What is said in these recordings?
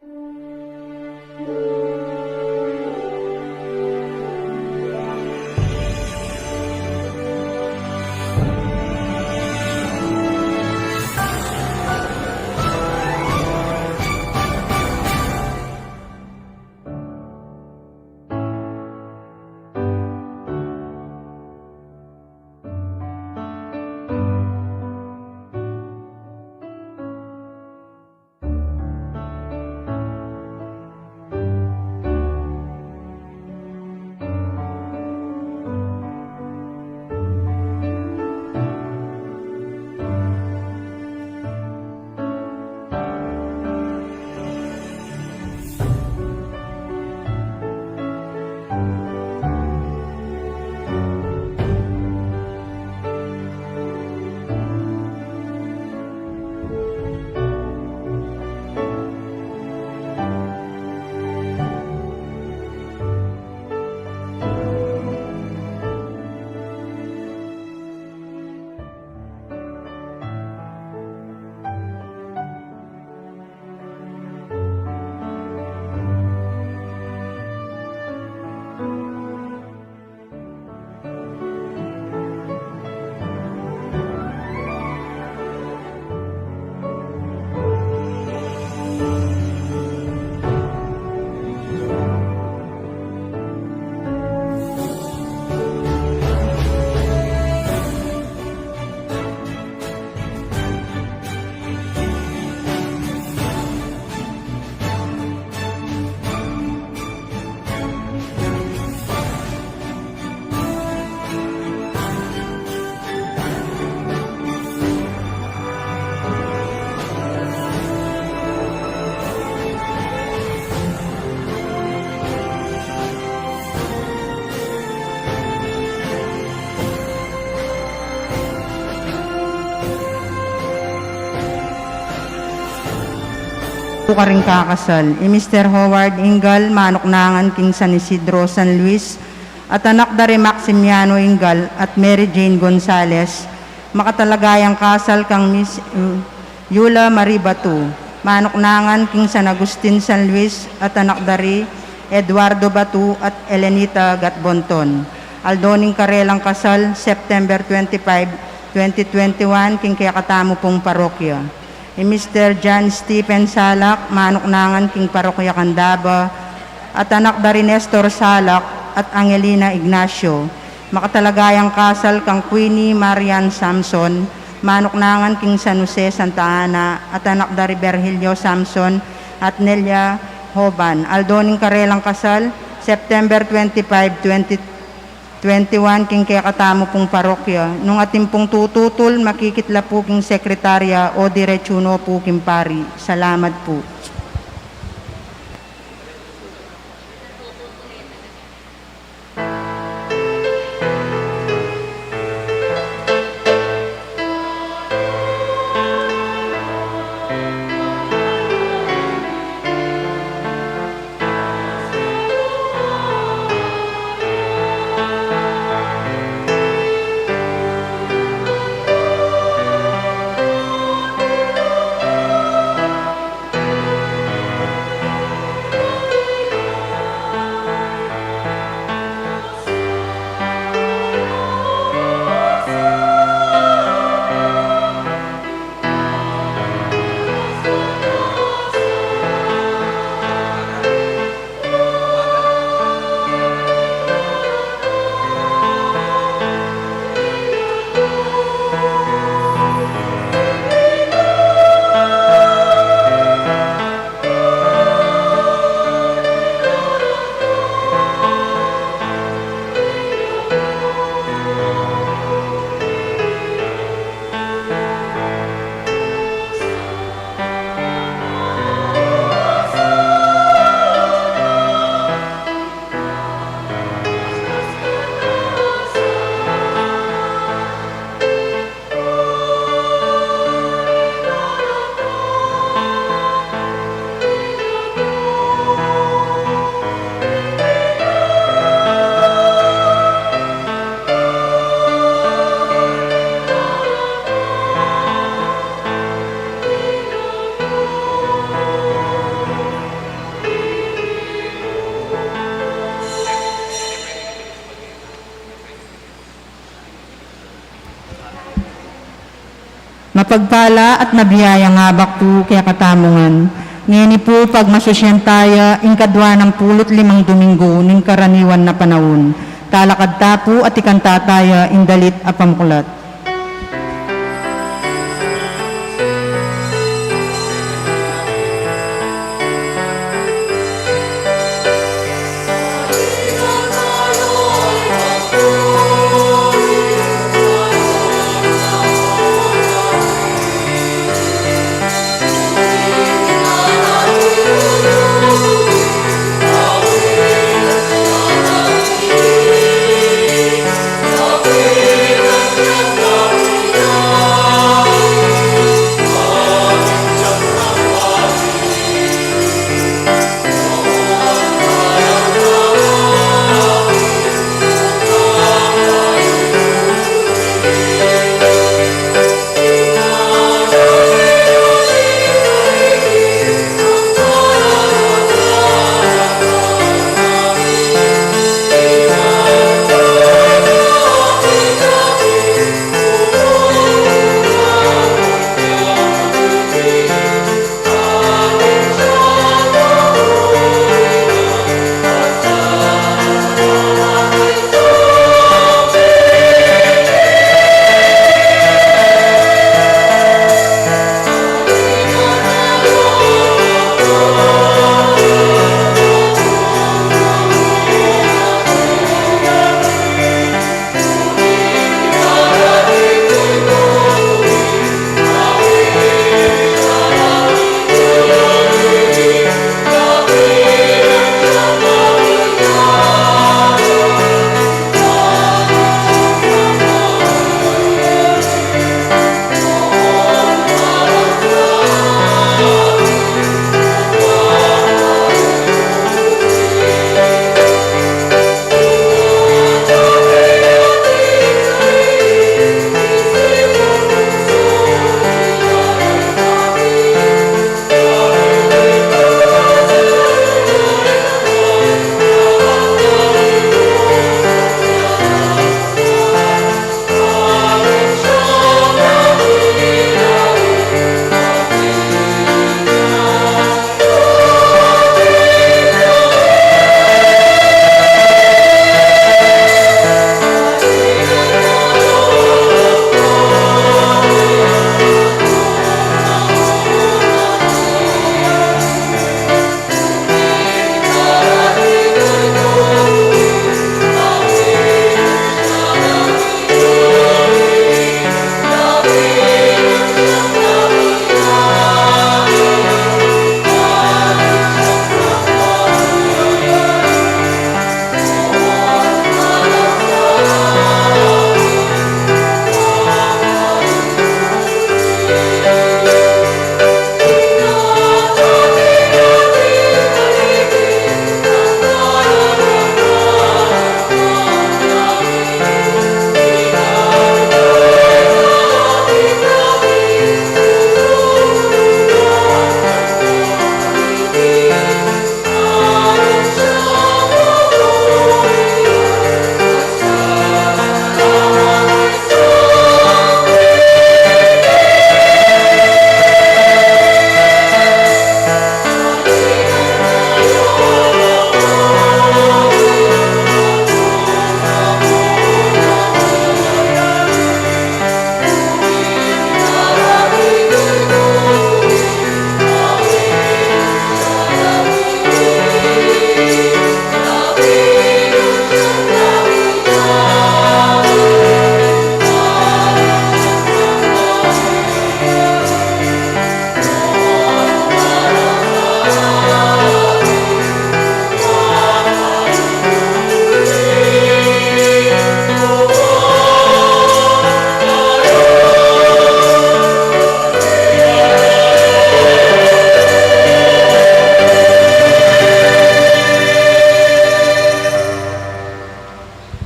Ka rin kakasal, Mr. Howard Ingal, manuknangan King San Isidro San Luis, at anak dari Maximiano Ingal at Mary Jane Gonzales, makatalagayang kasal kang Miss Yula Marie Batu, manuknangan King San Agustin San Luis, at anak dari Eduardo Batu at Elenita Gatbonton. Aldoning karelang kasal, September 25, 2021, King kaya katamo pong parokya. Mr. John Stephen Salak, manuknangan King Parokya Candaba, at anak dari Nestor Salak at Angelina Ignacio, makatalagayang kasal kang Queenie Marian Samson, manuknangan King San Jose Santa Ana, at anak dari Berhilio Samson at Nelia Hoban. Aldoning karelang kasal, September 25, 2021, King kaya katamo pong parokya. Nung ating pong tututol, makikitla po king sekretarya o diretsuno po king pari. Salamat po. Mapagpala at mabiyayang habak po kaya katamungan. Ngini po pagmasosyan tayo, inkadwa ng 15 Domingo, ning karaniwan na panahon. Talakad tapo at ikanta tayo, indalit apamkulat.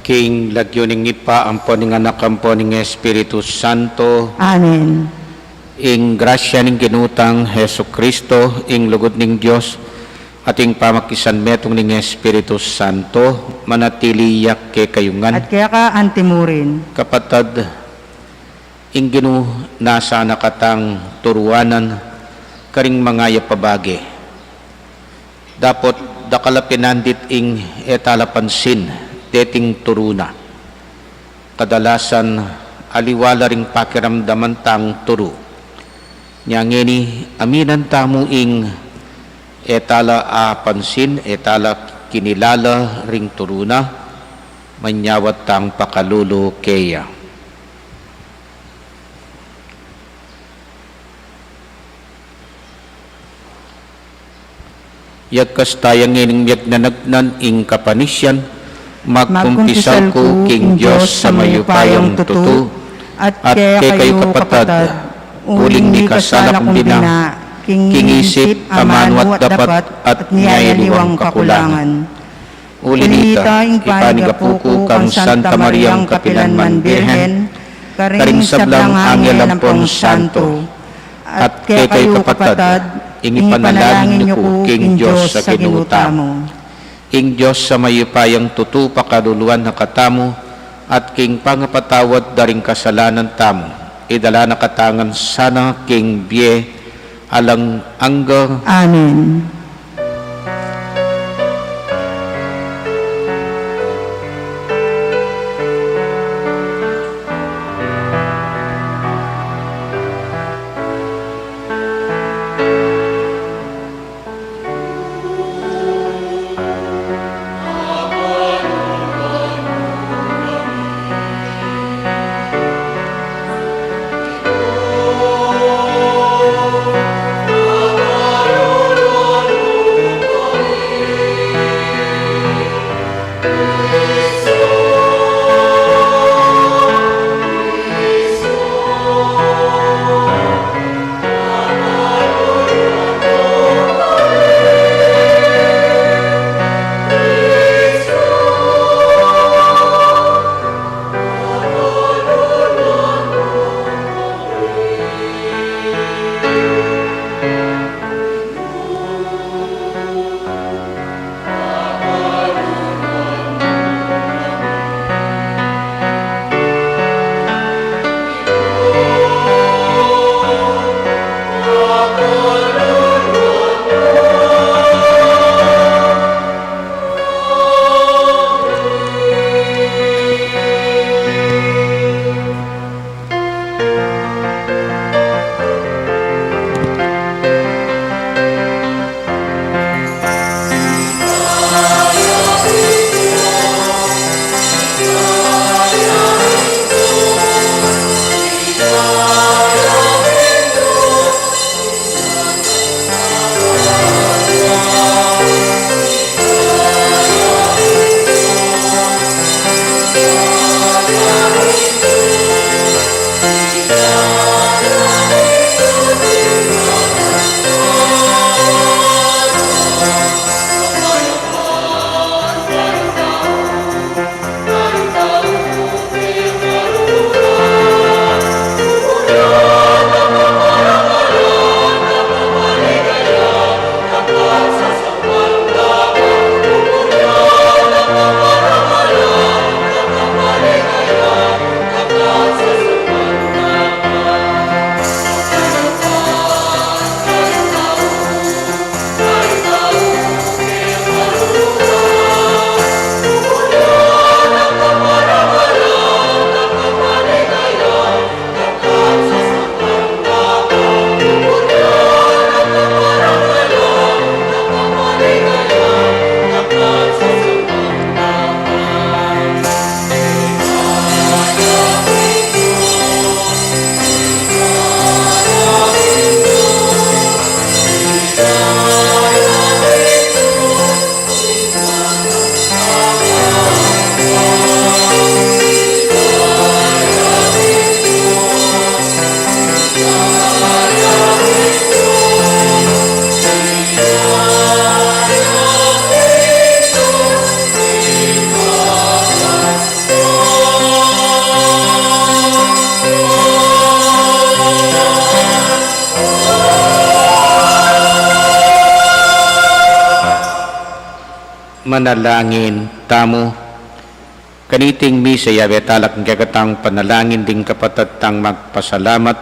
King lagyoning nipa ampo ning anak ampo ning Espiritu Santo. Amen. Ing grasya ning ginutang Hesu Kristo, ing lugod ning Dios, ating pamakisan metong ning Espiritu Santo, manatili yak kay kayungan. At kaya ka antimurin. Kapatad, ingginu nasa nakatang turuanan karing mga yapabagi. Dapot dakalapinandit ing etalapansin dating turuna. Kadalasan aliwala ring pakiramdaman tang turu. Nyangeni aminan tamu ing etala pansin, etala kinilala ring turuna, manyawat tang pakalulu keya. Yagkas tayang ining yagnanagnan ing kapanisyan, magkumpisal ko king Diyos sa mayupayang tutu, at kaya kayo kapatad, uling di kasala kong dina, king isip, amanwat dapat, at niyayaliwang kakulangan. Ulinita, ipanigapuko kang Santa Mariang Kapilanman Birhen, karing sablang angel ampon santo, at kaya kayo kapatad, ing ipanalangin niyo ko king Diyos sa kinuta mo. King Diyos sa mayupayang tutu pakaduluan na katamo, at king pangapatawad daring kasalanan tamo, idala na katangan sana king biye alang angga. Amen. Manalangin tamo. Kaniting misa yabetalak ng kagatang panalangin ding kapatatang magpasalamat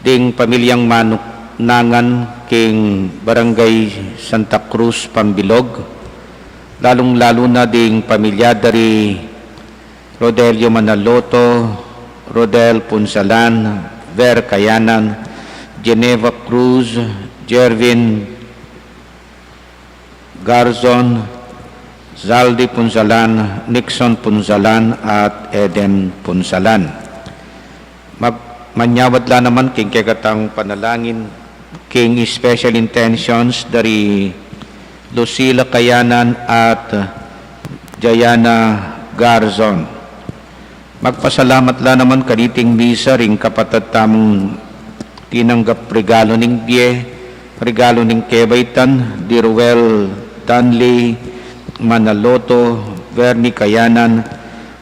ding pamilyang manuknangan king Barangay Santa Cruz, Pambilog, lalong-lalo na ding pamilya dari Rodelio Manaloto, Rodel Punsalan, Ver Kayanan, Geneva Cruz, Jervin Garzon, Zaldi Punsalan, Nixon Punsalan, at Eden Punsalan. Manyawad la naman king kagatang panalangin king special intentions dari Lucila Kayanan at Jayana Garzon. Magpasalamat la naman kaniting misa ring kapatid tamong tinanggap regalo ning biye, regalo ning kebaitan, di Ruel Danley Manaloto, Verni Kayanan,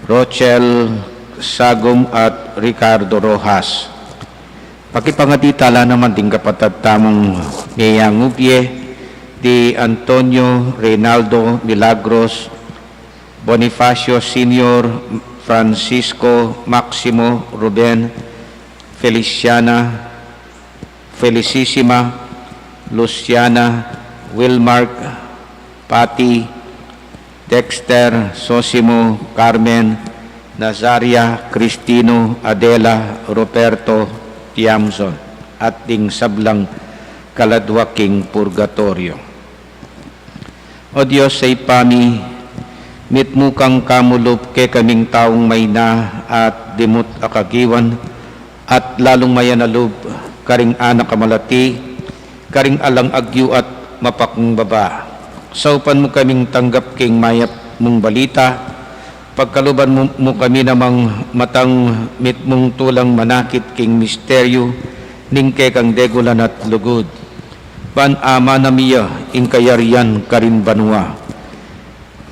Rochel Sagum at Ricardo Rojas. Pakipangatitala naman din kapatid tamong Meyangubye, di Antonio Reynaldo Milagros, Bonifacio Senior, Francisco Maximo Ruben, Feliciana, Felicissima, Luciana, Wilmark, Pati, Dexter, Sosimo, Carmen, Nazaria, Cristino, Adela, Roberto, Tiamson, at ding sablang kaladwaking purgatorio. O Diyos say pami, mitmukang kamulop ke kaming taong may na at dimut akagiwan, at lalong mayanalub, karing anak kamalati, karing alang agyu at mapakong baba. Saupan mo kaming tanggap king mayap mong balita, pagkaluban mo kami namang matang mitmong tulang manakit king misteryo, ning kang degulan at lugod. Ban ama namiya, ing kayarian karin banwa.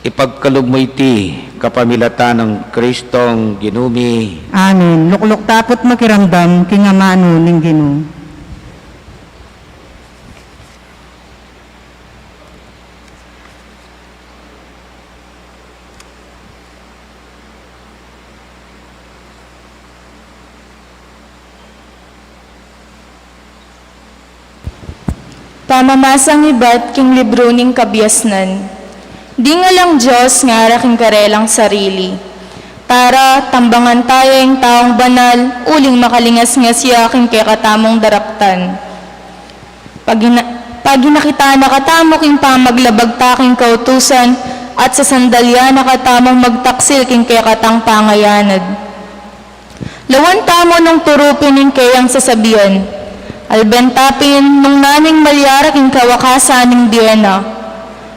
Ipagkalog mo iti, kapamilatan ng Kristong ginumi. Amen. Lukluk tapot makiramdam, kingamano ning Ginoo. Pamamasang iba't king libro ning kabiasnan. Di nga lang Diyos nga araking karelang sarili. Para tambangan tayo yung taong banal, uling makalingas nga siya aking kekatamong daraptan. Pag nakita na katamo king pamaglabag taking kautusan, at sa sandalya na katamong magtaksil king kekatang pangayanad. Lawan tamo nung turupin ning kayang sasabihan, albentapin nung naming malyara king kawakasan ning Diena,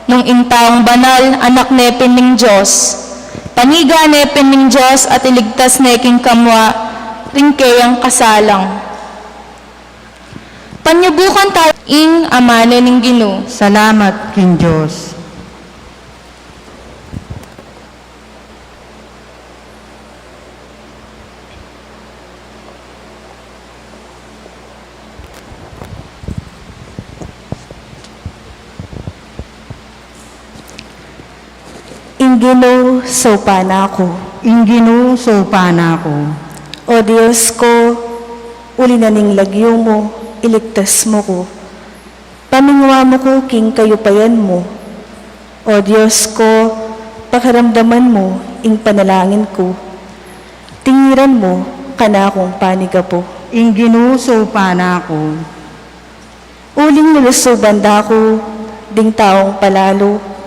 nung intaong banal anak nepin ning Diyos, paniga nepin ning Diyos at iligtas neking kamwa, ring kayang kasalang. Panyubukan tayo ing amane ning Ginoo. Salamat, King Diyos. Ginoo, sopa na ako. Ing sopa na ako. O Diyos ko, uli na ning lagyo mo, iligtas mo ko. Pamingwa mo ko, king kayupayan mo. O Diyos ko, pakaramdaman mo, ing panalangin ko. Tingiran mo, kana akong panigapo. Ing sopa na ako. Uling nilusuban da ko, ding taong palalo.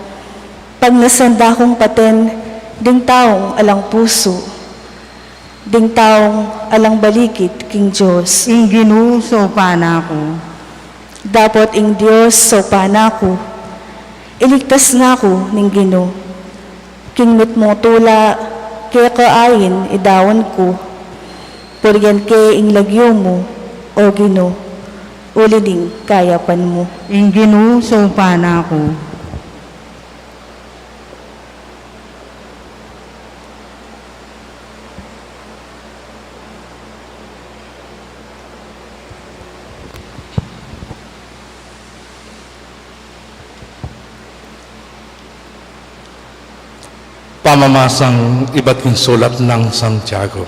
Pag nasanda kong paten, ding taong alang puso, ding taong alang balikit, king Diyos. Ing sopa na ako. Dapat ing Diyos, sopa na ako. Iligtas na ako, ning Ginoo. King mo tula, kaya kaayin, idawan ko. Puryan ke ing lagyo mo, o Ginoo. Uli ding kayapan mo. Ing sopa na ako. pamamasang iba't sulat ng Santiago.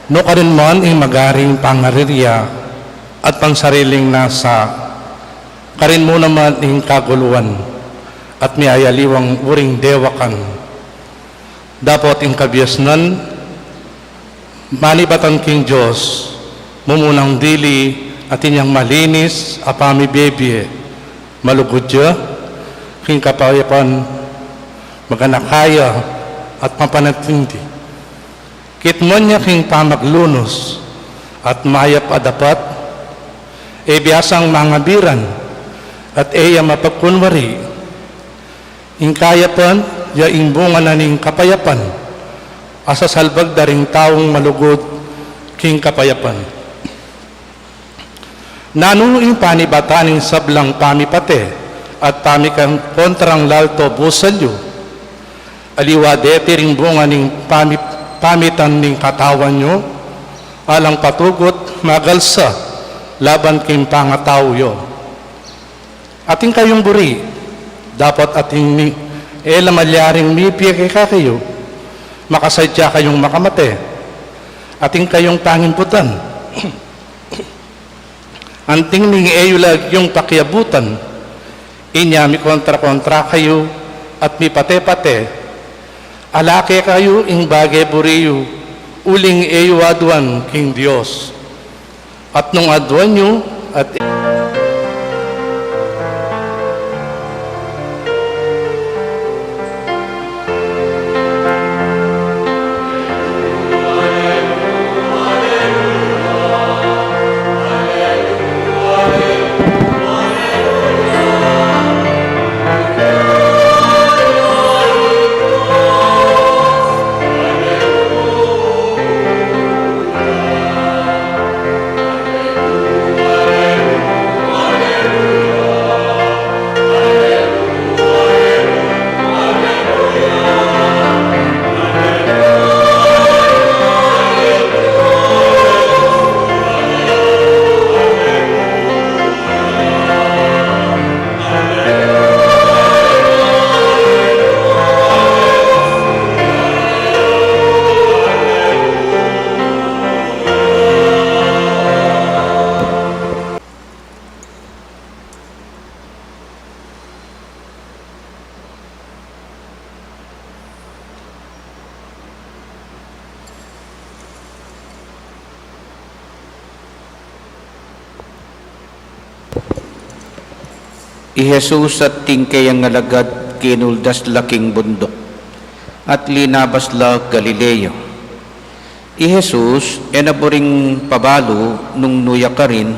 No ka rin man ang magaring pangarirya at pansariling nasa, karin mo naman ang kaguluhan at miayaliwang uring dewakan. Dapat ang kabiasnan, manibatan king Diyos, mumunang dili at inyang malinis, apami bebye, malugod siya, king kapayapan, maganakaya at mapanatindi. Kitmon niya king pamaglunos at mayap adapat, e biyasang mga biran at eya mapagkunwari. Ing kayapan, ya imbunga na ning kapayapan, asa salbag daring taong malugod king kapayapan. Nano ing panibataning sablang pamipate at pamikang kontrang lalto busalyo, aliwa deti ring bunga ning pamitan ning katawan nyo, alang patugot magalsa laban king pangataw yo. Ating kayong buri, dapat ating elamalyaring mipiyake kayo, makasadya kayong makamate, ating kayong pangimputan. Anting ning eyulag yung pakiabutan, inya mi kontra-kontra kayo at mi pate-pate, alake kayo ing bagay buriyo, uling eyu adwan king Dios. At nung adwan nyo, at I Jesus at tingkay ang alagad kinuldas laking bundok at linabas la Galileo. I Jesus enaburing pabalo nung nuya ka rin,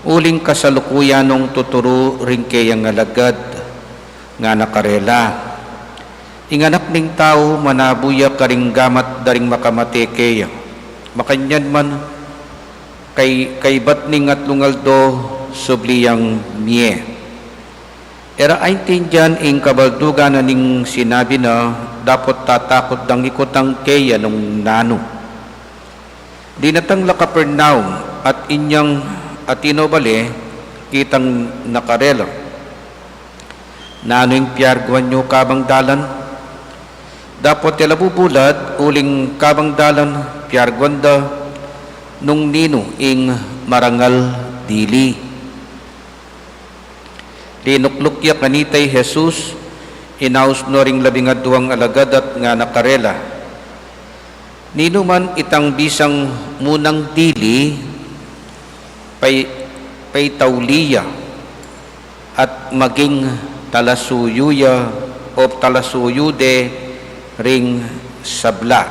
uling kasalukuyan nung tuturo rin kay ang alagad nga nakarela. Inganak ning tao manabuya ka ring gamat daring makamate kaya. Makanyan man kay bat ning at lungaldo subliyang miye. Era aintindihan ing kabaldugan na ning sinabi na dapat tatakot dang ikotang keya nung nano. Dinatang la Capernaum at inyang atino bale kitang nakarelo. Nano ing piyarguan nyo kabang dalan? Dapat tila bubulad uling kabang dalan piyarguan da nung nino ing marangal dili. Linuklukya kanitay Jesus, inaus no ring 12 alagad at nga nakarela. Nino man itang bisang munang dili, pay tauliya, at maging talasuyuya o talasuyude ring sabla.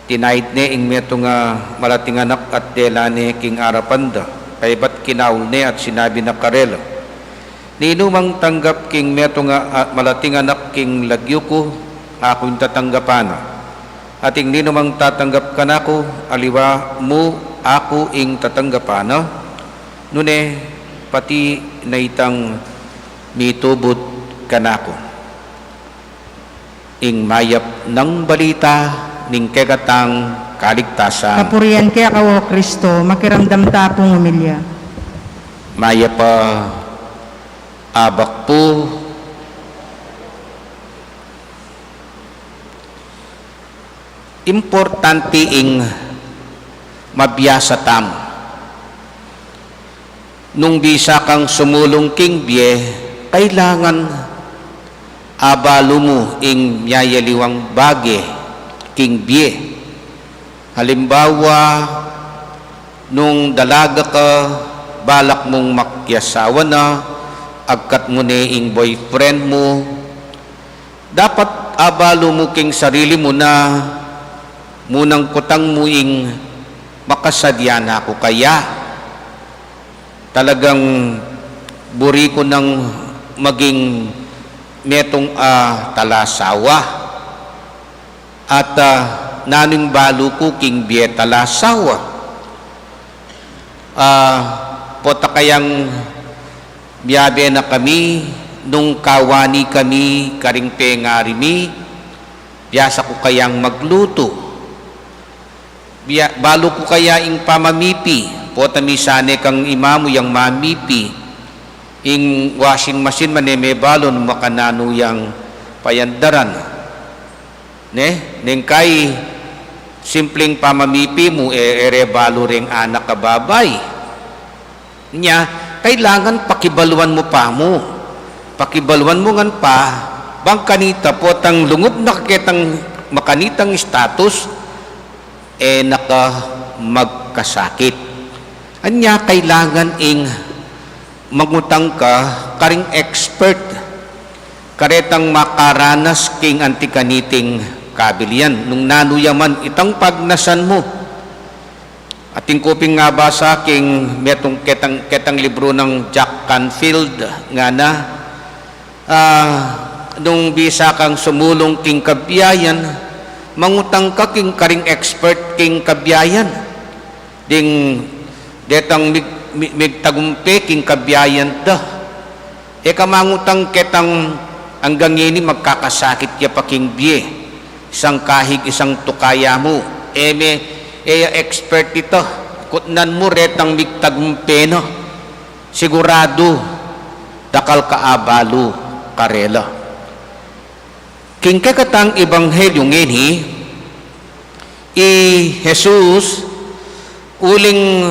Tinaid ne ing meto nga malatinganak at delane king arapanda, kay bat kinaul ne at sinabi na karela. Nino mang tanggap king meto nga malating anak king lagyo ko, ako'y tatanggapana. Ating nino mang tatanggap ka na ko, aliwa mo ako ing tatanggapana. Nune, pati na itang mitubot ka na ko. Ing mayap ng balita, ning kegatang kaligtasan. Kapurian kaya kawo Kristo, makiramdam ta pong umilya. Maya pa abak po importante ing mabiyasa tam. Nung bisa kang sumulong king biye, kailangan abalo mo ing myayaliwang bage king biye. Halimbawa, nung dalaga ka, balak mong makyasawa na, agkat mo ni ing boyfriend mo, dapat abalo mo king sarili mo na munang kutang mo ing makasadya na ako kaya. Talagang buri ko ng maging metong talasawa at naning balo ko king biye talasawa. Pota kayang biyabe na kami nung kawani kami karing pengarimi, biyasa ko kayang magluto. Balo ko kaya ing pamamipi, pota misane kang imamo yang mamipi, ing washing machine maneme balon makanano yang payandaran. Neng kay simpleng pamamipi mo, ere balo ring anak kababay. Nya, kailangan pakibaluan mo pa mo. Pakibaluan mo ngan pa, bang kanita po tang lungod na kakitang makanitang status, naka magkasakit. Anya, kailangan ing mangutang ka karing expert, karetang makaranas king antikaniting kabilian. Nung nanuyaman itang pagnasan mo, ating kuping nga ba sa aking metong ketang libro ng Jack Canfield nga na nung bisa kang sumulong king kabiyayan, mangutang ka king karing expert king kabiyayan, ding detang migtagumpe king kabiyayan da. Kamangutang ketang hanggang ini magkakasakit ya pa king biye, isang kahig isang tukaya mo, expert ito, kutnan mo retang migtagumpe no, sigurado dakal kaabalo karela. King kakatang ebanghelyo ngini, Jesus uling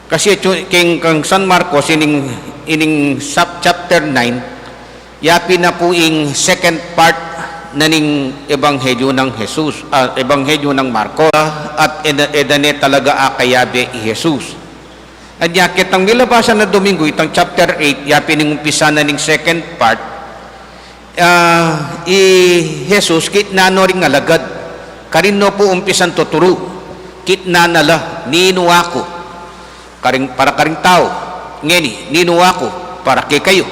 kasi king kang San Marcos ining chapter 9, yapi na po ing second part na ning ebanghelyo ng Jesus, ebanghelyo ng Marcos, at edane talaga akayabe i Jesus. At yakit ang nilabasan na Domingo, itang chapter 8, yapi ning umpisa na ning second part, Jesus kitnano ring alagad, karino po umpisan tuturo, kitnanala, nino ako, para karing tao, ngeni, nino ako, para kay kayo.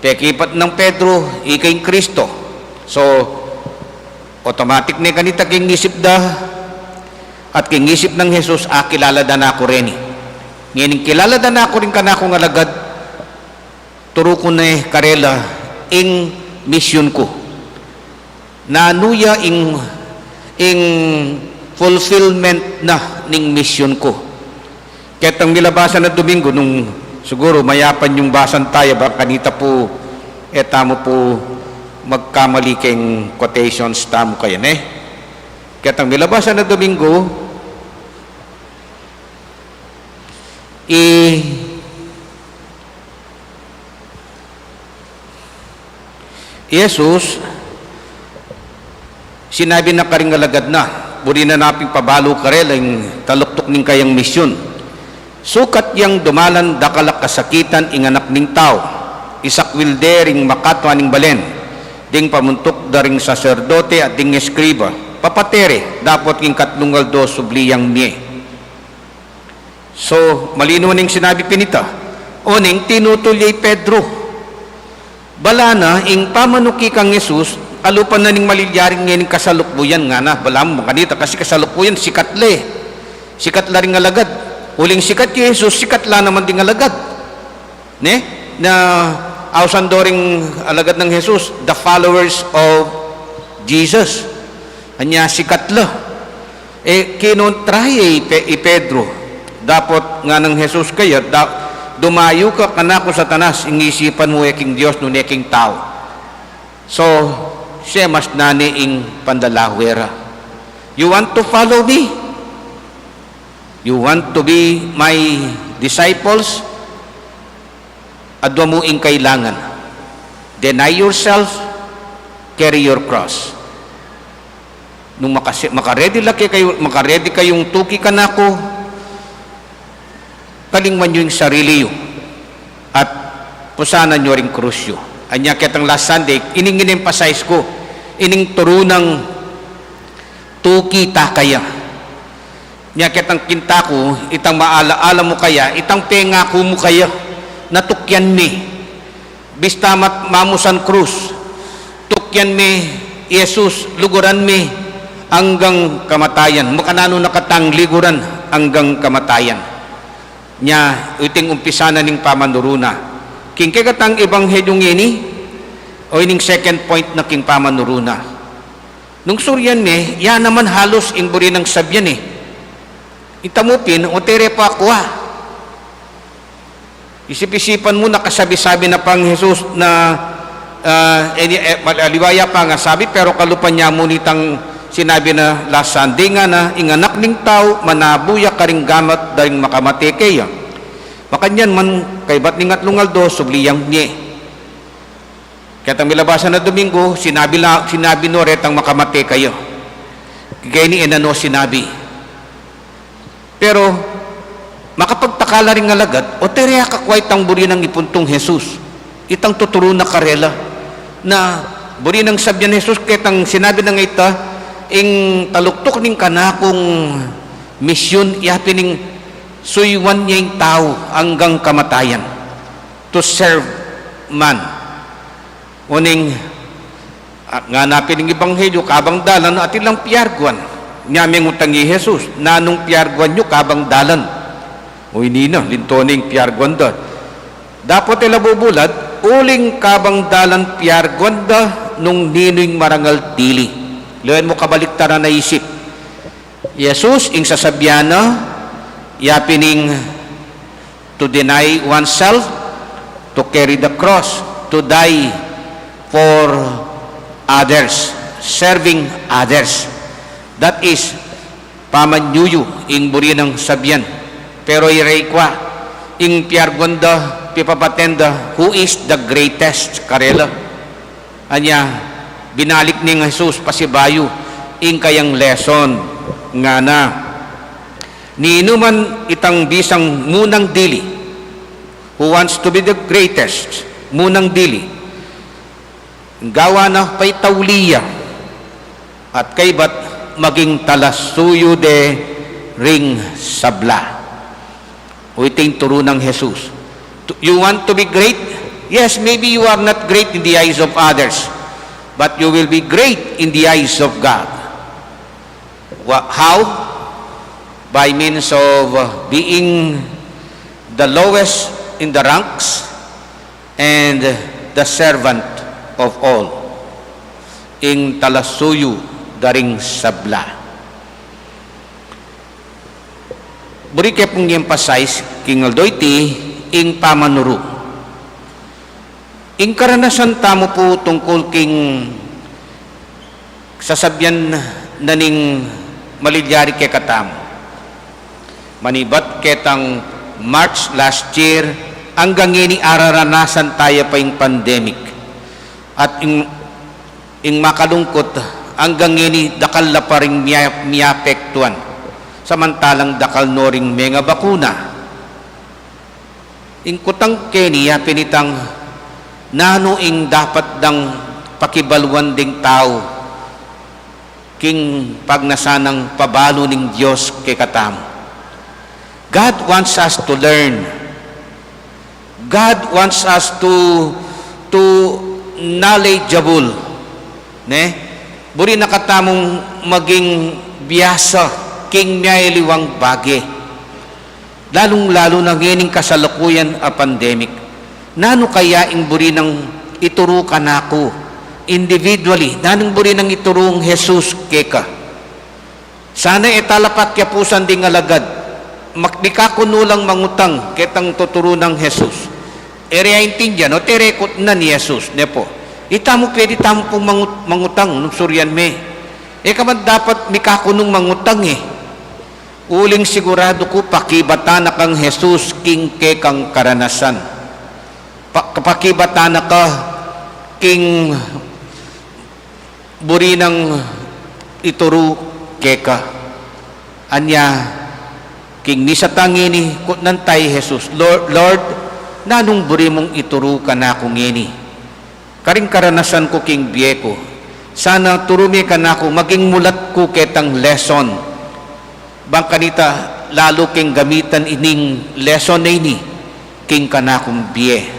Pekipat ng Pedro, ikay Kristo. So, automatic na kanita king isip da, at king isip ng Jesus, kilala da na ako rin. Ngayon, kilala da na ako rin ka na akong alagad, turo ko na karela, ing mission ko. Nanuya ing fulfillment na ning mission ko. Ketang nilabasan na Domingo, nung siguro mayapan yung basan tayo, baka kanita po, tamo po, magkamali keng quotations tamo kayo Ketang nilabasan na Domingo, Jesus sinabi na karing alagad na, buri na naping pabalo karela yung taluktok ning kayang misyon. Sukat yang dumalan dakalak kasakitan ing anak ning tao, isakwilde ring makatwa ning balen, ding pamuntok daring saserdote at ding eskriba, papatere, dapat king katlungal do subliyang mie. So, malino ning sinabi pinita, oning tinutuloy Pedro, bala na, ing pamanuki kang Jesus, alupan na ning malilyaring ngayon kasalukbuyan nga na, bala mo kanita, kasi kasalukbuyan, sikat la ring alagad. Uling sikat ki Jesus, sikat la naman ding alagad. Na ausan doring alagad ng Jesus, the followers of Jesus. Anya sikat la. Kinontrahe Pedro, dapat nga ng Jesus kaya, dumayo ka kanako Satanas, ingisipan mo eking Diyos no eking tao. So, siya mas nani ing pandalahwera. You want to follow me? You want to be my disciples? Adwa mo ing kailangan. Deny yourself, carry your cross. Nung makaredy kayong tuki ka na ko, kalingman nyo yung sarili yo at pusanan nyo rin krusyo. Anya kitang last Sunday, ining in-emphasize ko, ining turunang tuki ta kaya. Nya kitang kinta ko, itang maalaala mo kaya, itang pengako mo kaya, natukyan mi. Bista mamusan krus, tukyan mi, Yesus, luguran mi, hanggang kamatayan. Makanano nakatang liguran hanggang kamatayan. Nya, iting umpisa na ning pamanuruna. King katang ebanghelyong ini, o ining second point na king pamanuruna. Nung suryan mi, yan naman halos ingburi ng sabyan eh. Itamupin, o tere pa kuha. Isip-isipan mo, nakasabi-sabi na pang Jesus na maliwaya pa nga sabi, pero kalupan niya mo nitang sinabi na last Sunday nga na, inganak ning tao, manabuya karing gamat daring makamatikeya. Makanyan man, kay ba't ningat lungaldo, subliyang niye. Kaya tang milabasan na Domingo, sinabi no retang makamate kayo. Kaya ni enano sinabi. Pero, makapagtakala rin alagad, o tereya kakway tang buri ng ipuntong Jesus. Itang tuturo na karela, na buri ng sabyan Jesus, kaya tang sinabi na nga ita, ing taluktok ning kanakong misyon, ihapining suywan niya yung tao hanggang kamatayan. To serve man. Uning, nga napin ng Ebanghelyo, kabang dalan, at ilang piyarguan. Nyaming utangi Jesus, nanong piyarguan nyo, kabang dalan. O hindi na, lintoning piyarguan da. Dapat ilabubulad, uling kabang dalan piyarguan da, nung ninoy marangal dili. Luhan mo kabaliktaran na isip. Jesus, ing sasabyana, yapining to deny oneself, to carry the cross, to die for others, serving others. That is pamanyuyu ing buri ng sabyan. Pero iray kwa ing piargonda pipapatenda, who is the greatest karela. Anya binalik ni Jesus pasibayo ing kayang lesson nga na niinuman itang bisang munang dili, who wants to be the greatest, munang dili, gawa na pa'y tauliya, at kaybat maging talasuyo de ring sabla. O iting turo ng Jesus. You want to be great? Yes, maybe you are not great in the eyes of others, but you will be great in the eyes of God. How? By means of being the lowest in the ranks and the servant of all. Ing talasuyo daring sabla. Buri kaya pong i-emphasize, King Aldoyti, ing pamanuru. Ing karanasan tamo po tungkol king sasabyan na ning malilyari kay katamo. Manibat ketang March last year, hanggang ini araranasan tayo pa yung pandemic. At ing makalungkot, hanggang ini dakal na pa rin miyapektuan. Samantalang dakal no ring mga bakuna. Ing kutang keni, pinitang nano ing dapat dang pakibalwan ding tao king pagnasanang pabalo ning Diyos kay katamo. God wants us to learn. God wants us to knowledgeable. Ne? Buri nakatamong maging biyasa king liwang bagi. Lalong-lalo na ngayon kasalukuyan a pandemic. Nano kaya ing buri ng ituro ka na ako individually? Nanong buri ng iturong Jesus keka? Sana italapat kya pusan ding alagad. Makdikakunulang mangutang ketang tuturo ng Jesus. Area intindihan, o terekot na ni Jesus. Nepo. Itamo pwede tamo pong mangutang nung suryan me. Eka man dapat mikakunong mangutang Uling sigurado ko pakibatana kang Jesus king ke kang karanasan. Pakibatana ka king buri ng ituro keka. Anya king ni sa tangini kutnan tayo Jesus. Lord, nanong buri mong ituro ka na kong ini. Karing karanasan ko king bieko. Sana turumi ka na ako maging mulat ko ketang lesson. Bang kanita lalo king gamitan ining lesson na ini king kanakong biye.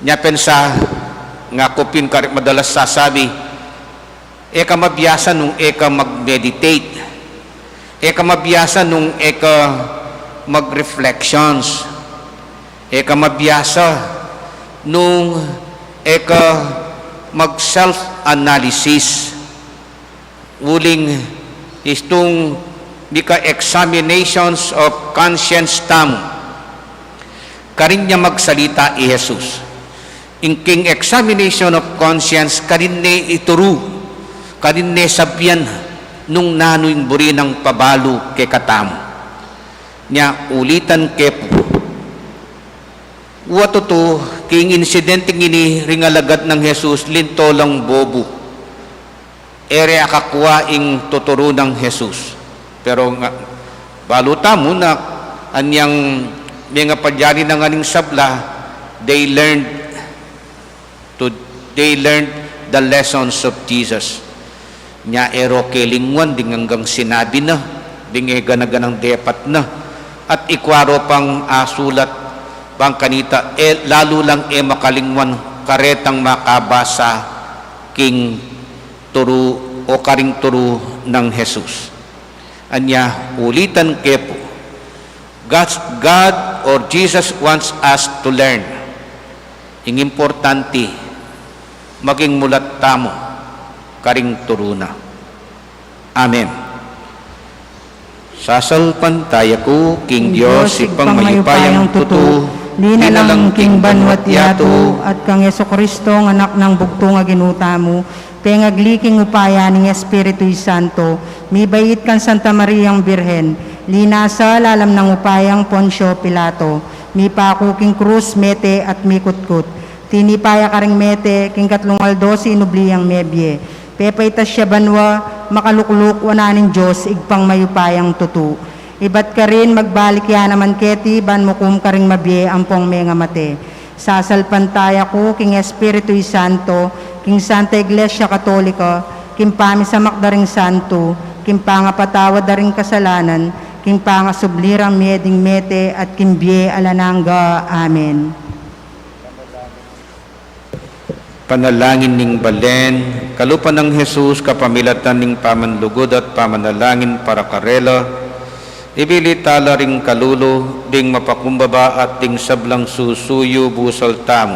Nya pensa nga kopin karik madalas sasabi eka mabiyasa nung eka mag-meditate, eka mabiyasa nung eka mag-reflections, eka mabiyasa nung eka mag-self-analysis. Uling istong dika examinations of conscience tam karin niya magsalita i Jesus. King examination of conscience karin ne ituru, karin ne sabyan nung nanoing buri ng pabalo ke katam niya ulitan kepo. Watoto king insidente ini ringalagad ng Jesus linto lang bobo ere akakwa ing tuturo ng Jesus. Pero nga, baluta mo na anyang mga padyari ng aning sabla, they learned the lessons of Jesus. Nya ero kelingwan ding hanggang sinabi na, ding ganaganang depat na, at ikwaro pang sulat pang kanita, lalo lang makalingwan karetang makabasa king turu o karing turu ng Jesus. Anya ulitan kepo. God or Jesus wants us to learn. Ing importante maging mulat tamo karing turuna. Amen. Sasalpan tayo ko, King Diyos, ipang mayupayang tutu, di na lang king banwat yato, at kang Yeso Kristo, ng anak ng bugto nga ginuta mo, pengagliking upaya ng Espiritu Santo, mi bayit kan Santa Mariang Birhen, linasa lalam ng upayang Poncio Pilato, mi paku king krus mete at mi kutkut, tinipaya karing mete king katlungal 12 inubliyang mebye, pepaitas siya banwa, makalukluk wananing Diyos, igpang mayupayang tutu. Ibat ka rin magbalik ya naman keti, ban mukum karing mabye ampong menga mate. Sasalpantaya ko king Espiritu Santo, king Santa Iglesia Katolika, king pami sa makdaring santo, king pangapatawad daring kasalanan, king pangasublirang meding mete at king biye alananga. Amen. Panalangin ning balen, kalupan ng Jesus, kapamilatan ning pamanlugod at pamanalangin para karela, ibilitala ring kalulo, ding mapakumbaba at ding sablang susuyo busal tamo,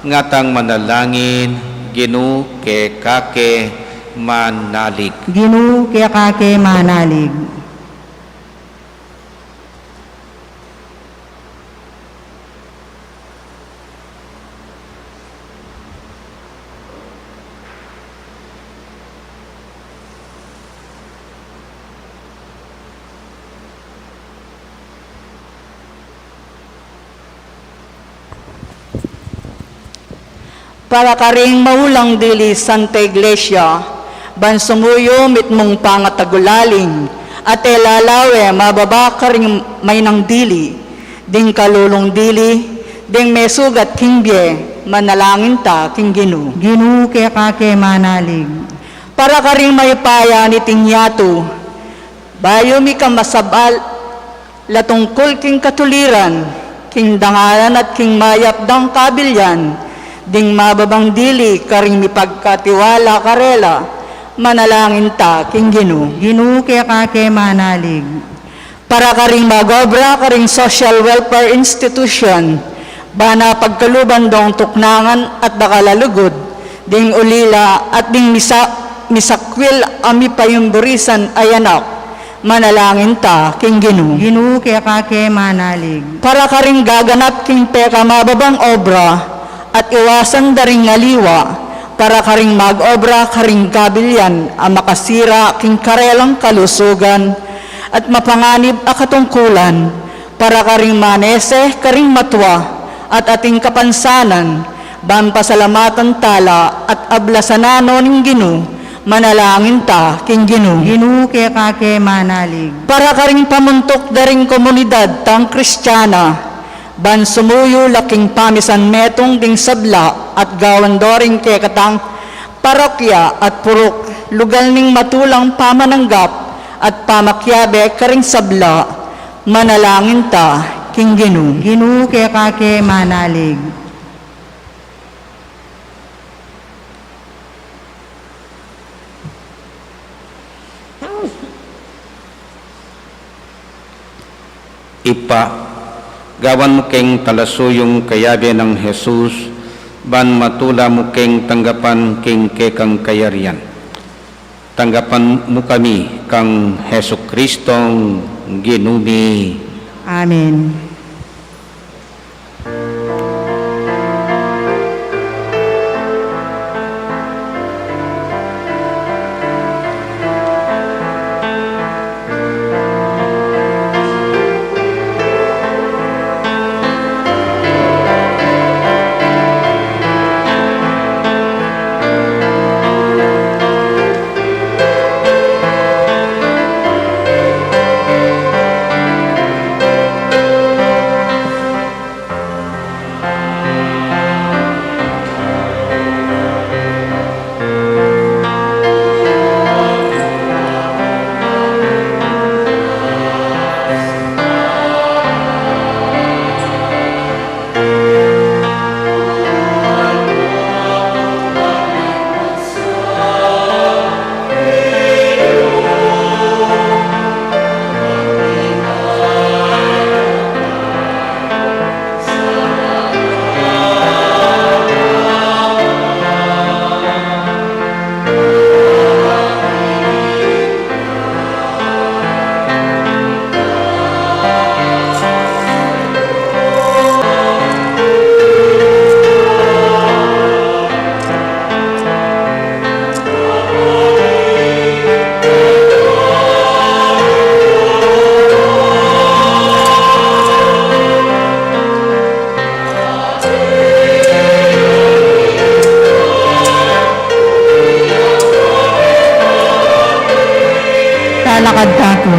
ngatang manalangin, Ginu ke kake manalig. Ginu ke kake manalig. Para karing maulang dili Santa Iglesia, ban sumuyo mitmong pangatagulaling, at elalawe mababa karing may nang dili, ding kalulong dili, ding mesugat kingbye, manalangin ta king Ginu. Ginu ke kake manalig. Para karing may paya ni Tinyato, bayo mi ka masabal, latungkol king katuliran, king dangalan at king mayap dang kabilyan, ding mababang dili karing mipagkatiwala karela, manalangin ta king Ginu. Ginu ke kake manalig. Para karing magobra karing social welfare institution, bana pagkaluban dong tuknangan at bakalalugod, ding ulila at ding misakwil ami payumburisan ayanak, manalangin ta king Ginu. Ginu ke kake manalig. Para karing gaganap king peka mababang obra, at iwasan daring ngaliwa, para karing mag-obra karing kabilyan ang makasira king karelang kalusugan at mapanganib a katungkulan para karing manese karing matwa at ating kapansanan ban pasalamatan tala at ablasanano ning Ginu manalangin ta king Ginu Ginu kake manalig. para karing pamuntok daring komunidad tang Kristiyana ban sumuyo laking pamisan metong ding sabla at gawan doring ke katang parokya at purok lugal ning matulang pamananggap at pamakyabe karing sabla manalangin ta king Ginu Ginu kake manalig. Ipa, gawan mo keng talasuyong kayabe ng Jesus, ban matula mo keng tanggapan keng kekang kayarian. Tanggapan mo kami kang Heso Kristong Ginumi. Amen. Lalakad ako.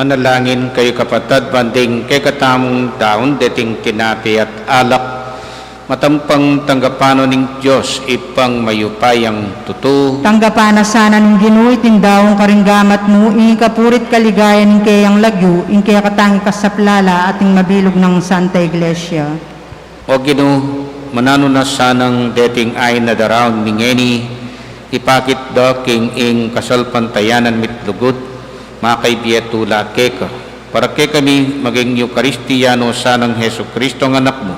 Manalangin kayo kapatid, banding kay katamong daon, dating tinapi at alak, matampang tanggapano ning Diyos, ipang mayupayang tutu. Tanggapana sana ng Ginu itindawong karinggamat mo, kapurit kaligayan ng kayang lagyo, kaya katangi kasaplala ating mabilog ng Santa Iglesia. O Ginu, manano na sanang dating ay nadaraon ningeni, ipakit do king ing kasalpantayanan mitlugot, makaibiyatula keka, para kay kami maging Eukaristiyano sanang Heso Kristo ang anak mo,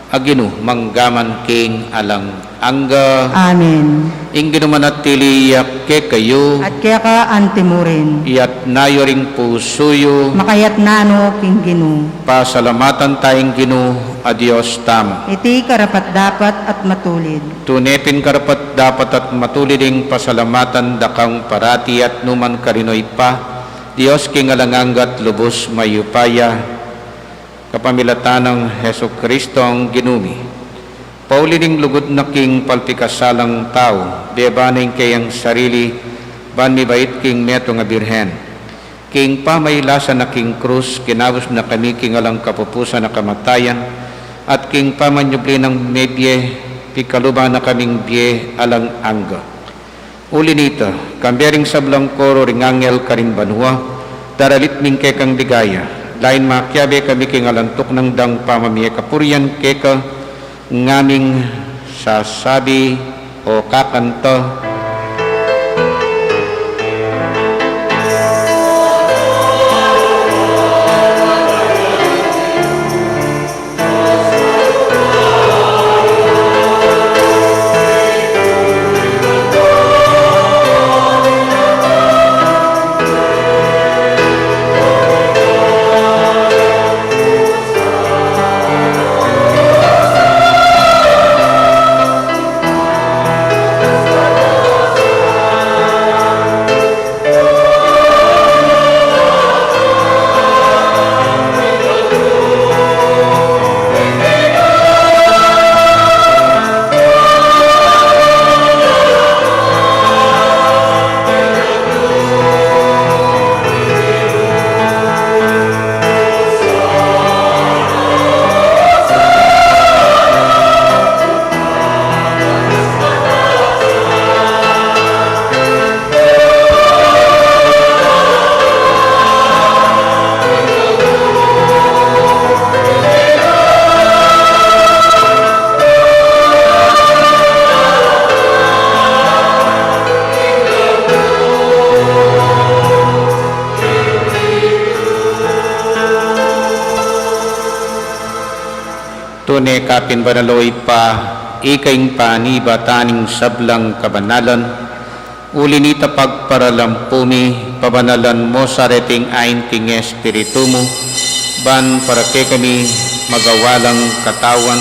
agino manggaman king alang angga Amen. inggino manatiliyak ke kayo At kaya ka antimurin. iyat nayo ring pusuyo Makayat nano king Ginoo. pasalamatan tayong Ginoo a Dios tama. Iti karapat dapat at matulid. Tunepin karapat dapat at matuliding pasalamatan dakang parati at numan karinoy pa. Dios king alanganggat lubos mayupaya kapamilatan ng Heso Kristo ang ginumi. Paulining lugod na king palpikasalang tao, bebaning kayang sarili, ban mi bait king meto nga birhen. King pamaylasan na king krus, kinabos na kami king alang kapupusan na kamatayan, at king pamanyubli ng medye, pikaluba na kaming biye alang angga. Uli nito, kambering sablang koro ring angel karin banwa, daralit ming kekang ligaya, lain makyabe kami king alantok ng dang pamamiya kapurian keka, ngaming sasabi o kakanta, Tune kapin banaloy pa, ikaing paniba taning sablang kabanalan, uli nita pagparalampumi, pabanalan mo sa reting ain king espiritu mo, ban para ke kami magawalang katawan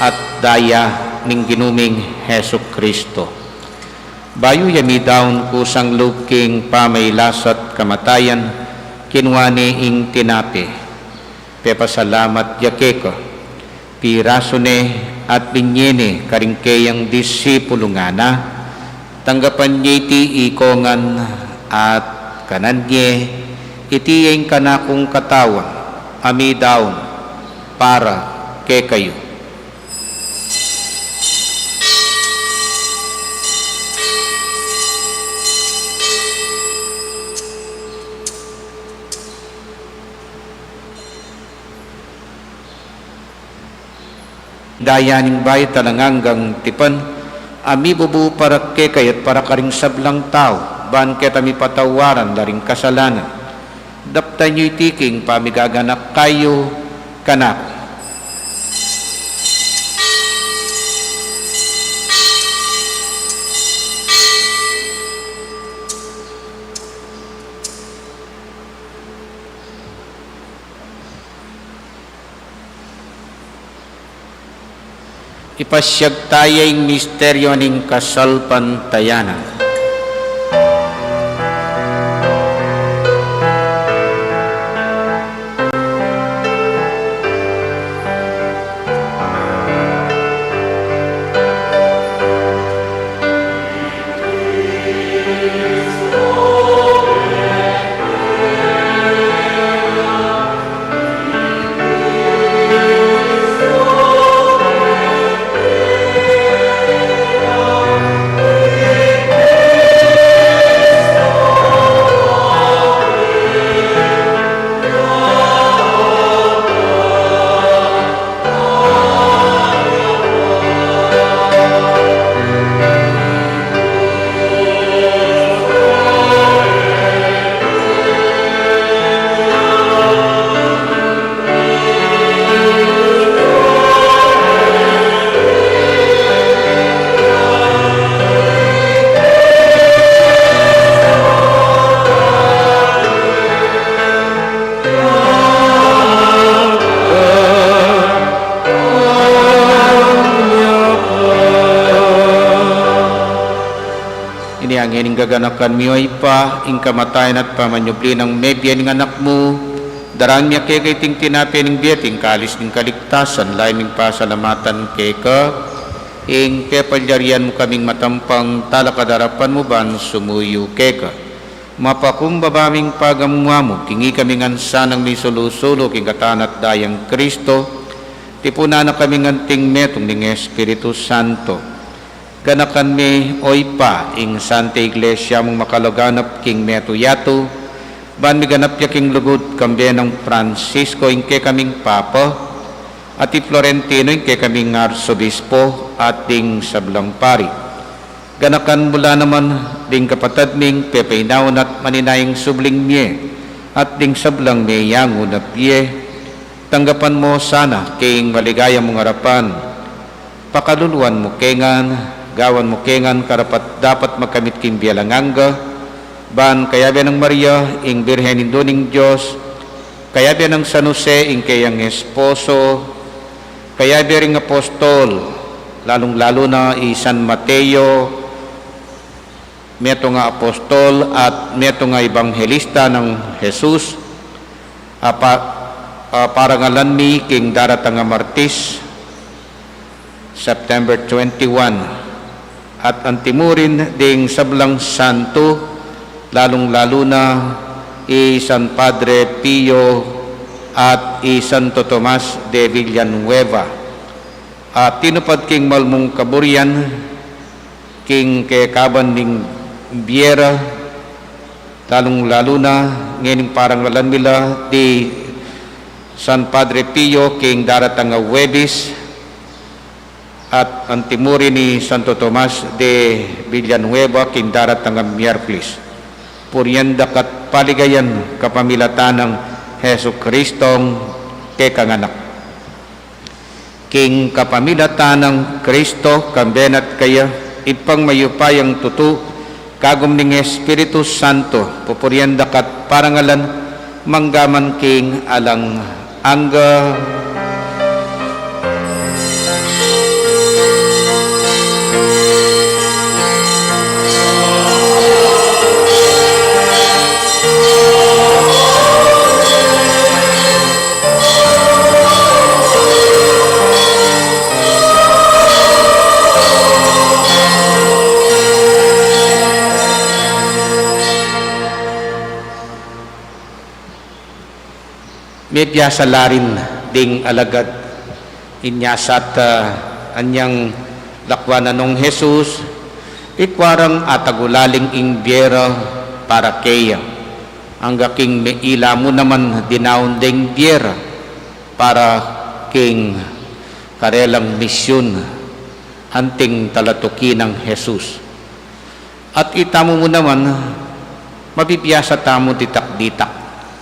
at daya ning ginuming Heso Kristo. Bayo yami daon kusang luking pamaylasat kamatayan, kinwani ing tinapi, pepasalamat yakeko, pirasone at binyene karingkeyang disipulo nga na, tanggapan niya iti ikongan at kananye, itiyeng kanakong katawan, ami daon, para ke kayo. Dayaning bay talanganggang tipan, ami bubu para ke kayat para karing sablang tao, ban ket ami patawaran laring kasalanan. Dapta nyo'y tiking pamigaganak kayo kanak. Ipasyag tayong misteryo ning kasalpantayanan. ngayon gaganakan mi ay pa, ing kamatayan at pamanyubli ng mebiyan ng anak mo, darang niya kay ting tinapi ng biyating kalis ng kaligtasan, lain ng pasalamatan kay ka, ing pepalyarian mo kaming matampang talakadarapan mo ban sumuyo kay ka. Mapakumbabaming pagamuha mo, kingi kaming ansa ng may sulusulo, king katanat dayang Kristo, tipuna na kaming anting metong ng Espiritu Santo. Ganakan mi oy pa, ing Santa Iglesia mong makaloganap king meto yato, ban mi ganap ya king lugod kambe ng Francisco, ing ke kaming Papa, at i Florentino, ing ke kaming Arsobispo, at ding sablang pari. Ganakan mula naman ding kapatad ming pepeinaon at maninayang subling miye at ding sablang may yango na piye. Tanggapan mo sana king maligaya mong harapan. Pakaluluan mo kengan, gawan mo kengan karapat dapat magkamit king bialanganga. Ban kayabi ng Maria ing Birhen Induning Diyos, kayabi ng San Jose ing kayang esposo, kayabi ring apostol, lalong-lalo na San Mateo, meto nga apostol at meto nga ebanghelista ng Jesus, parangalan mi king daratang nga Martis, September 21, at antimurin ding sablang santo, lalong-lalo na San Padre Pio at Santo Tomas de Villanueva, at tinupad king malmong kaburian king kekaban ning Biera, lalong-lalo na ngayon parang lalan nila di San Padre Pio king daratang nga Huwebes, at antimuri ni Santo Tomas de Villanueva king daratang nga Miyerkules. Purianda kat paligayan kapamilatan ng Hesu Kristong kekanganak. King kapamilatan ng Kristo kambenat kaya ipang mayupayang tutu kagum ning Espiritu Santo, pupurianda kat parangalan manggaman king alang angga. Medya sa larin ding alagad inyasat anyang lakwanan ng Jesus, ikwarang atagulaling imbiera para kaya. Ang king meila mo naman dinaon ding biera para king karelang misyon anting talatuki ng Jesus. At itamo mo naman, mabibiyasa tamo ditak-ditak,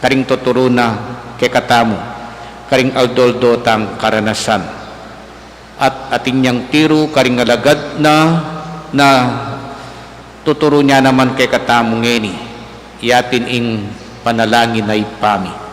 karing tuturo na kekatamu, karing aldoldo tang karanasan, at ating niyang tiro karing alagad na tuturo niya naman kekatamu ngeni, yatin ing panalangin ay pami.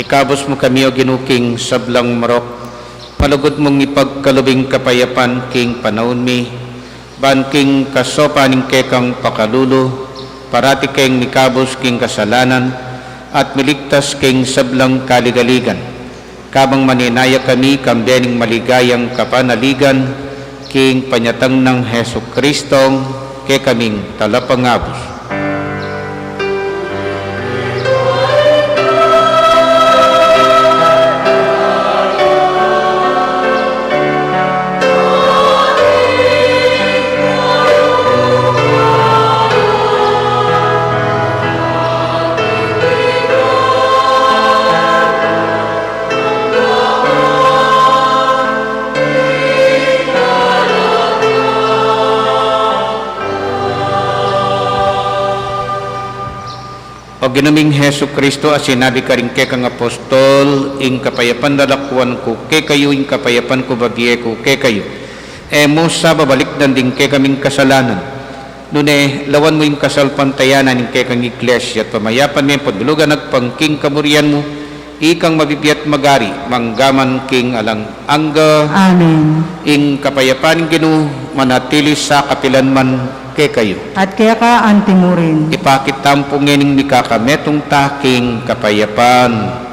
Ikabos mo kami o ginuking sablang marok, palugod mong ipagkalubing kapayapan king panahon mi, ban king kasopaning kekang pakalulo, parati king mikabos king kasalanan, at miligtas king sablang kaligaligan. Kabang maninaya kami kambening maligayang kapanaligan, king panyatang ng Heso Kristong, ke kaming talapangabos. O ginaming Heso Kristo, as sinabi ka rin kang apostol, ing kapayapan dalakuan ko ke kayo, ing kapayapan ko babiye ko ke kayo. Mo sa babalik dan din ke kaming kasalanan. Nune, lawan mo yung kasalpantayanan ing ke kang iglesia at pamayapan mo yung padulugan at pangking kamurian mo, ikang mabibiyat magari, manggaman king alang angga, Amen. ing kapayapan ginu manatili sa kapilanman ke kayo. At kaya ka antimurin. Ipakitampong ngening mikakametong taking kapayapan.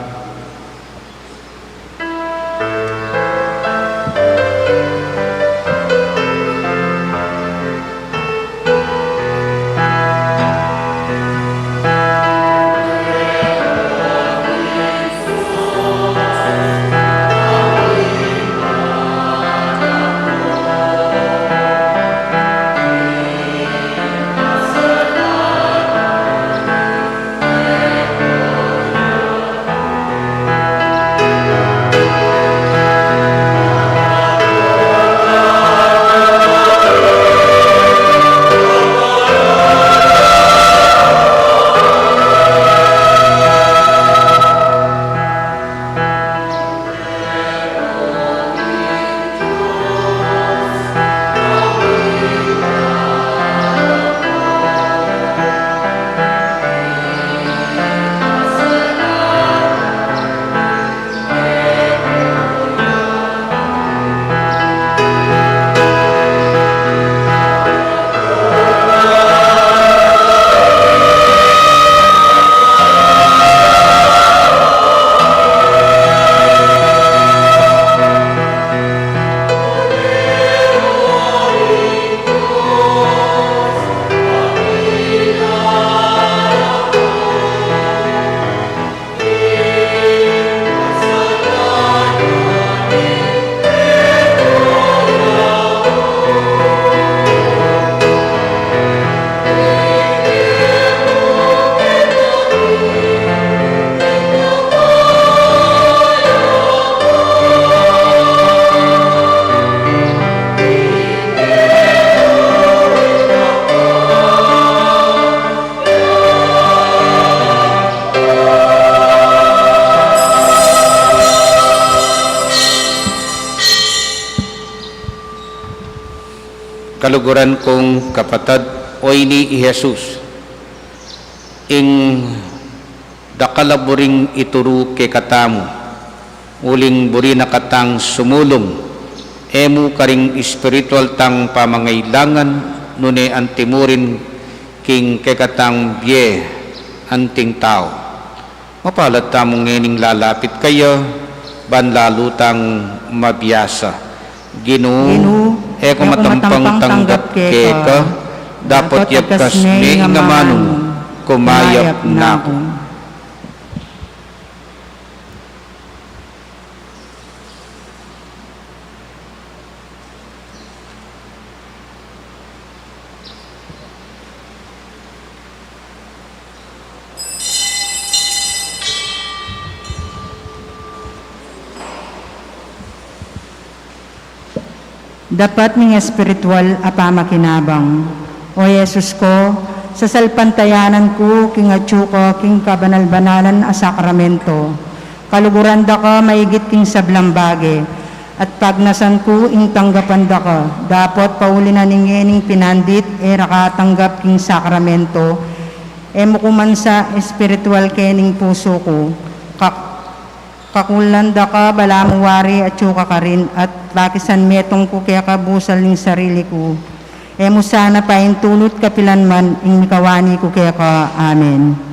Kaluguran kong kapatad, oy ni Jesus, ing dakalaburing ituru ke katamu, uling buri na katang sumulong, emu karing spiritual tang pamangailangan, nune antimurin king kekatang biye anting tao. Mapalat tamong ngening lalapit kayo, banlalutang mabiyasa. Ginu, eko matampang tanggap keka, dapat yakas ni ingamanong, kumayap na ako. Dapat ning espiritual apamakinabang. O Yesus ko, sa salpantayanan ko, king atyu ko, king kabanal-banalan a sakramento. Kaluguran da ka, maigit king sablang bage. At pagnasan ko, ing tanggapan da ka. Dapat pauli na ning pinandit, rakatanggap king sakramento. Mo kuman sa espiritual kening puso ko. kakulanda ka, balamuwari at yuka ka rin, at lakisan metong ko kaya kabusal ng sarili ko. Emo sana pa intulot kapilan man, ing mikawani ko kaya ka. Amen.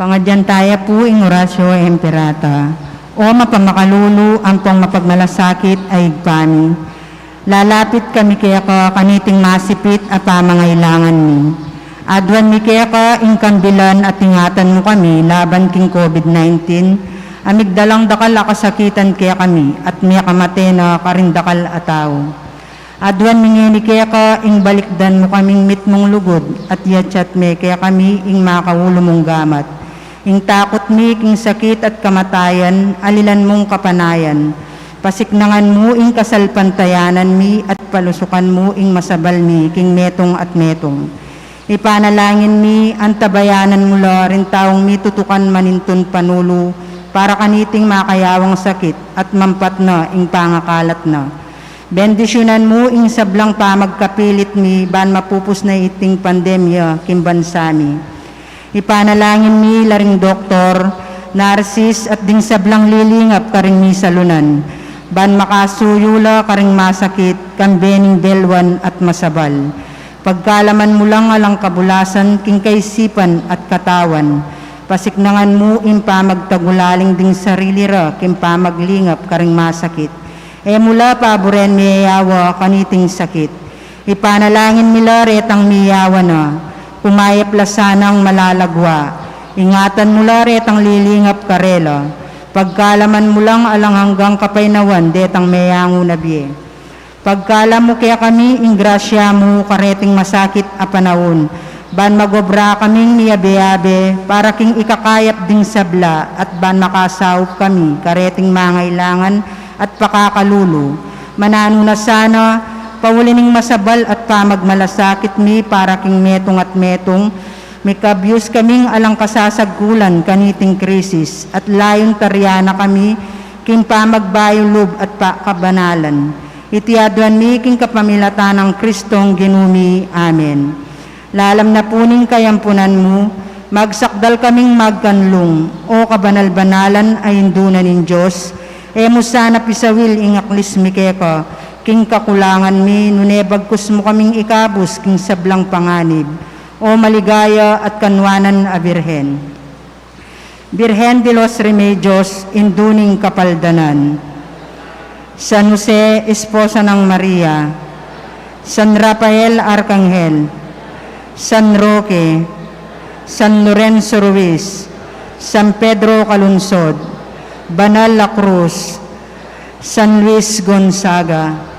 Pangadyantaya po ing orasyo emperata. O mapamakalulu, ang pong mapagmalasakit ay igpani. Lalapit kami kaya ka kaniting masipit at pamangailangan mi. Adwan mi kaya ka ing kambilan at ingatan mo kami laban king COVID-19. Amigdalang dakal akasakitan kaya kami at miya kamate na karindakal ataw. Adwan mingini kaya ka ing balikdan mo kaming mitmong lugod at yachat me kaya kami ing makawulo mong gamat. Ing takot mi king sakit at kamatayan, alilan mong kapanayan. Pasiknangan mo ing kasalpantayanan mi at palusukan mo ing masabal mi king metong at metong. Ipanalangin mi ang tabayanan mula rin taong mi tutukan manintun panulo para kaniting makayawang sakit at mampat na ing pangakalat na. Bendisyonan mo ing sablang pamagkapilit mi ban mapupus na iting pandemya kimbansami. Ipanalangin mi laring doktor, narsis at ding sablang lilingap karing mi salunan. Ban makasuyula karing masakit, kambening belwan at masabal. Pagkalaman mo lang alang kabulasan, king kaisipan at katawan. Pasiknangan mo ing pamagtagulaling ding sarili ra, king pamaglingap karing masakit. E mula paboren miyawa kaniting sakit. Ipanalangin mila retang miyawa na, kumayap lasanang malalagwa. Ingatan mula retang lilingap karela. Pagkalaman mo lang alang hanggang kapaynawan, detang mayango na biye. Pagkala mo kaya kami, ingrasya mo kareting masakit a panahon. Ban magobra kaming niyabe-yabe, para king ikakayap ding sabla, at ban makasawop kami, kareting mangailangan at pakakalulo. Manano na sana, paulining masabal at pamagmalasakit mi, para king metong at metong, may kabyus kaming alang kasasagkulan kaniting krisis, at layon taryana kami, king pamagbayulub at pakabanalan. Itiaduan mi king kapamilatan ng Kristong ginumi. Amen. Lalam na puning kayampunan mo, magsakdal kaming magkanlong, o kabanal-banalan ay indunan ng Diyos, mo sana pisawil ingaklis mi keka, king kakulangan mi, nunebagkus mo kaming ikabus, king sablang panganib, o maligaya at kanwanan a Birhen. Birhen de los Remedios, induning kapaldanan. San Jose, esposa ng Maria, San Rafael Arcangel, San Roque, San Lorenzo Ruiz, San Pedro Calunsod, Banal la Cruz, San Luis Gonzaga.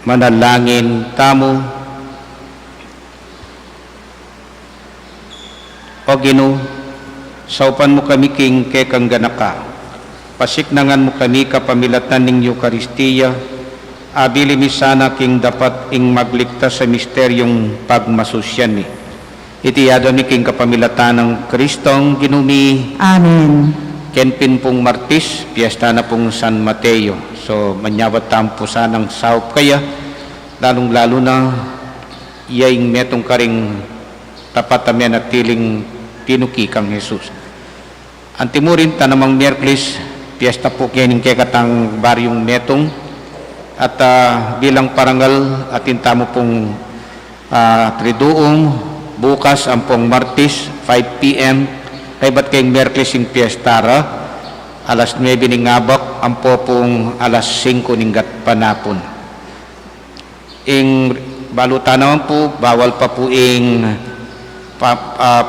Manalangin tamo. O Ginoo, saupan mo kami king kekang ganaka. Pasiknangan mo kami kapamilatan ning Eucharistia. Abili mi sana king dapat ing magligtas sa misteryong pagmasusyan ni. Itiyado mi king kapamilatan ng Kristong ginumi. Amen. Kenpin pong Martis, piyesta na pong San Mateo. So, manyawat tampo sanang saup kaya, lalong-lalo na iyaing metong karing tapat amen at tiling tinuki kang Jesus. Antimurin tanamang Miyerkules, piyesta po kining kekatang baryong metong, at bilang parangal atin tamo pong triduong, bukas ang pong Martis, 5 p.m., kay ba't kayong Miyerkules yung piyestara, alas 9 ning ngabak, ang popong alas 5 ning gatpanapon. Ing balutan naman po, bawal pa po ing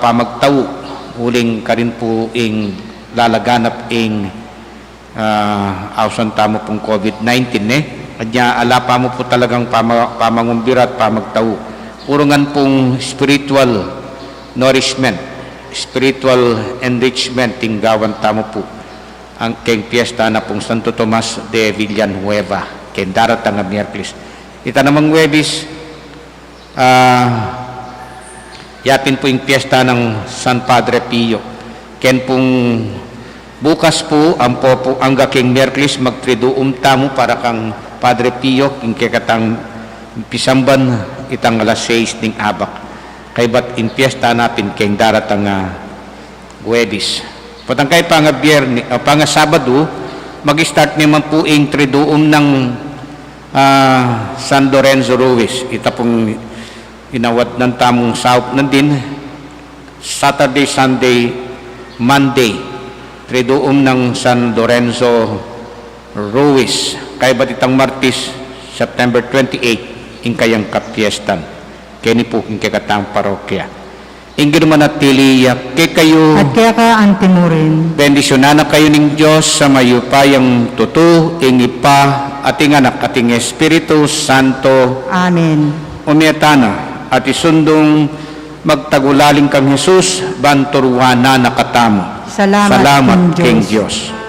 pamagtaw, uling ka rin po ing lalaganap ing awsan tamo pong COVID-19 Kanya ala pa mo po talagang pamangumbira at pamagtaw. Purungan pong spiritual nourishment, spiritual enrichment, tinggawan tamo po ang keng piyesta na pong Santo Tomas de Villanueva, ken daratang nga Miyerkules. Ita namang Huwebes, yapin po yung piyesta ng San Padre Pio. Ken pong bukas po, ang po angga king Miyerkules, magtriduum tamo para kang Padre Pio, king kekatang pisamban, itang alas 6 ning abak. Kay bat in piyesta natin king daratang Huwebes. Patang kay panga Sabado, mag-start naman po ing triduum ng San Lorenzo Ruiz. Ita pong inawat ng tamong saup din. Saturday, Sunday, Monday, triduum ng San Lorenzo Ruiz. Kay ba't itang Martis, September 28, ing kayang kapiestan. Kini po king kakatang parokya. Ingin manatiliyak kay kayo. at kaya ka antimurin. Bendisyonan na kayo ng Diyos sa mayupayang tutu, ing Ipa, ating anak, ating Espiritu Santo. Amen. Umiatana at isundong magtagulaling kang Jesus, banturwana nakatamo. Salamat, Salamat King King Diyos. Diyos.